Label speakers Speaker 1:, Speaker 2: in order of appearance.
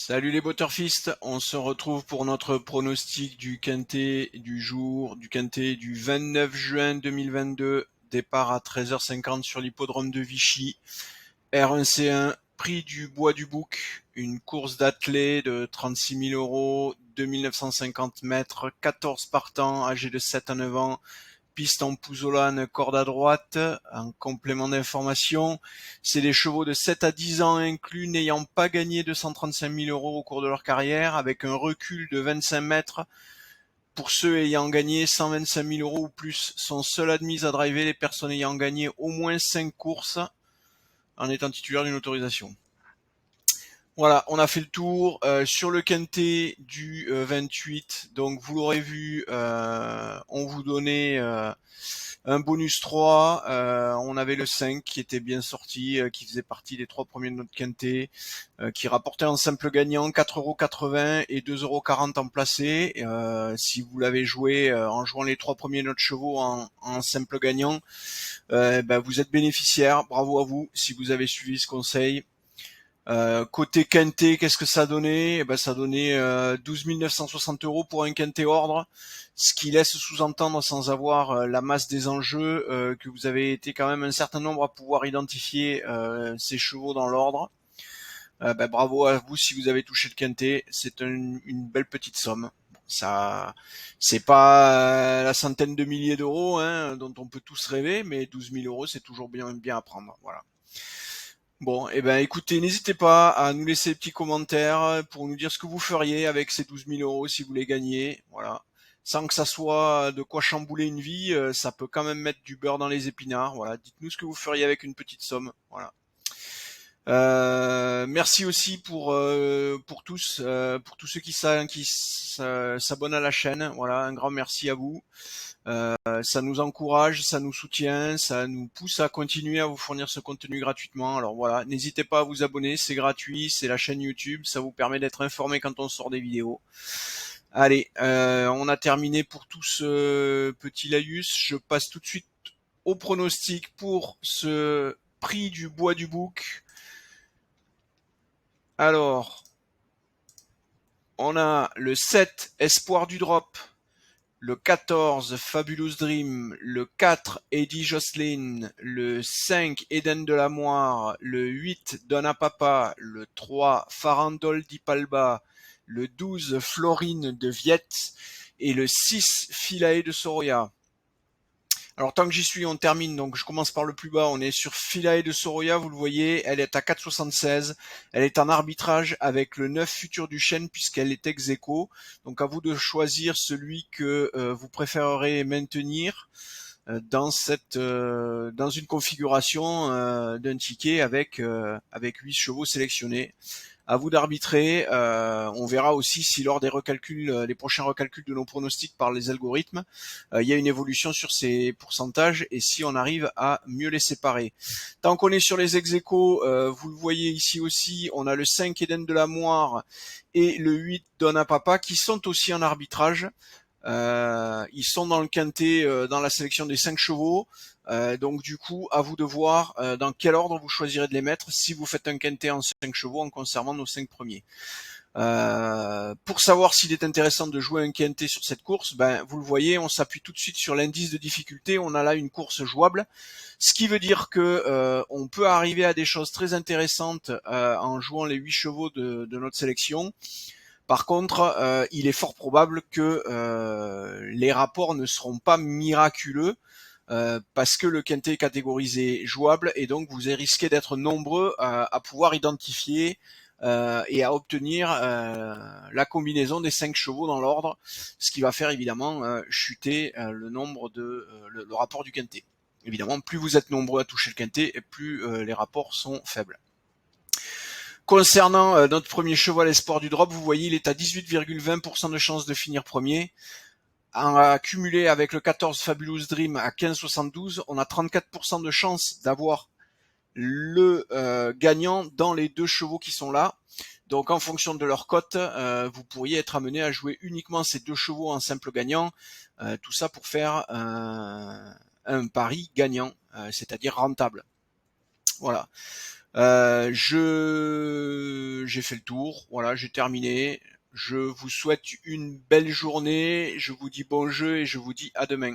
Speaker 1: Salut les Butterfist, on se retrouve pour notre pronostic du quintet du quintet du 29 juin 2022, départ à 13h50 sur l'hippodrome de Vichy, R1C1, prix du Bois du Bouc, une course d'athlée de 36 000 euros, 2950 mètres, 14 partants âgés de 7 à 9 ans, piste en pouzzolane, corde à droite. En complément d'information, c'est des chevaux de 7 à 10 ans inclus n'ayant pas gagné 235 000 euros au cours de leur carrière, avec un recul de 25 mètres pour ceux ayant gagné 125 000 euros ou plus. Sont seules admises à driver les personnes ayant gagné au moins 5 courses en étant titulaire d'une autorisation. Voilà, on a fait le tour sur le quintet du 28. Donc vous l'aurez vu, on vous donnait un bonus 3, on avait le 5 qui était bien sorti, qui faisait partie des 3 premiers de notre quintet, qui rapportait en simple gagnant 4,80 € et 2,40 € en placé. Si vous l'avez joué en jouant les 3 premiers de notre chevaux en simple gagnant, vous êtes bénéficiaire, bravo à vous si vous avez suivi ce conseil. Côté quintet, qu'est-ce que ça donnait? Ça donnait 12 960 € pour un quintet ordre, ce qui laisse sous-entendre, sans avoir la masse des enjeux, que vous avez été quand même un certain nombre à pouvoir identifier ces chevaux dans l'ordre. Bravo à vous si vous avez touché le quintet, c'est une belle petite somme. Ça, c'est pas la centaine de milliers d'euros dont on peut tous rêver, mais 12 000 € c'est toujours bien à prendre. Voilà. Bon, écoutez, n'hésitez pas à nous laisser des petits commentaires pour nous dire ce que vous feriez avec ces 12 000 € si vous les gagnez. Voilà. Sans que ça soit de quoi chambouler une vie, ça peut quand même mettre du beurre dans les épinards. Voilà. Dites-nous ce que vous feriez avec une petite somme. Voilà. Merci aussi pour tous ceux qui s'abonnent à la chaîne. Voilà, un grand merci à vous. Ça nous encourage, ça nous soutient, ça nous pousse à continuer à vous fournir ce contenu gratuitement. Alors voilà, n'hésitez pas à vous abonner, c'est gratuit, c'est la chaîne YouTube, ça vous permet d'être informé quand on sort des vidéos. Allez, on a terminé pour tout ce petit laïus. Je passe tout de suite au pronostic pour ce prix du Bois du Bouc. Alors, on a le 7 Espoir du Drop, le 14 Fabulous Dream, le 4 Eddie Jocelyn, le 5 Eden de la Moire, le 8 Donna Papa, le 3 Farandole di Palba, le 12 Florine de Viette et le 6 Philae de Soroya. Alors tant que j'y suis, on termine, donc je commence par le plus bas, on est sur Philae de Soroya, vous le voyez, elle est à 4,76, elle est en arbitrage avec le 9 Futur du Chêne puisqu'elle est ex aequo, donc à vous de choisir celui que vous préférerez maintenir dans une configuration d'un ticket avec 8 chevaux sélectionnés. À vous d'arbitrer. On verra aussi si lors des recalculs, les prochains recalculs de nos pronostics par les algorithmes, il y a une évolution sur ces pourcentages et si on arrive à mieux les séparer. Tant qu'on est sur les ex-aequo, vous le voyez ici aussi, on a le 5 Eden de la Moire et le 8 Donna Papa qui sont aussi en arbitrage. Ils sont dans le quintet, dans la sélection des 5 chevaux. Donc du coup, à vous de voir dans quel ordre vous choisirez de les mettre si vous faites un quintet en 5 chevaux en conservant nos 5 premiers. Pour savoir s'il est intéressant de jouer un quintet sur cette course, vous le voyez, on s'appuie tout de suite sur l'indice de difficulté. On a là une course jouable, ce qui veut dire que on peut arriver à des choses très intéressantes en jouant les 8 chevaux de notre sélection. Par contre, il est fort probable que les rapports ne seront pas miraculeux parce que le quintet est catégorisé jouable et donc vous risquez d'être nombreux à pouvoir identifier et à obtenir la combinaison des 5 chevaux dans l'ordre, ce qui va faire évidemment chuter le rapport du quintet. Évidemment, plus vous êtes nombreux à toucher le quintet, plus les rapports sont faibles. Concernant notre premier cheval Espoir du Drop, vous voyez, il est à 18,20% de chance de finir premier. En accumulé avec le 14 Fabulous Dream à 15,72, on a 34% de chance d'avoir le gagnant dans les 2 chevaux qui sont là. Donc en fonction de leur cote, vous pourriez être amené à jouer uniquement ces 2 chevaux en simple gagnant. Tout ça pour faire un pari gagnant, c'est-à-dire rentable. Voilà. J'ai fait le tour. Voilà, j'ai terminé. Je vous souhaite une belle journée. Je vous dis bon jeu et je vous dis à demain.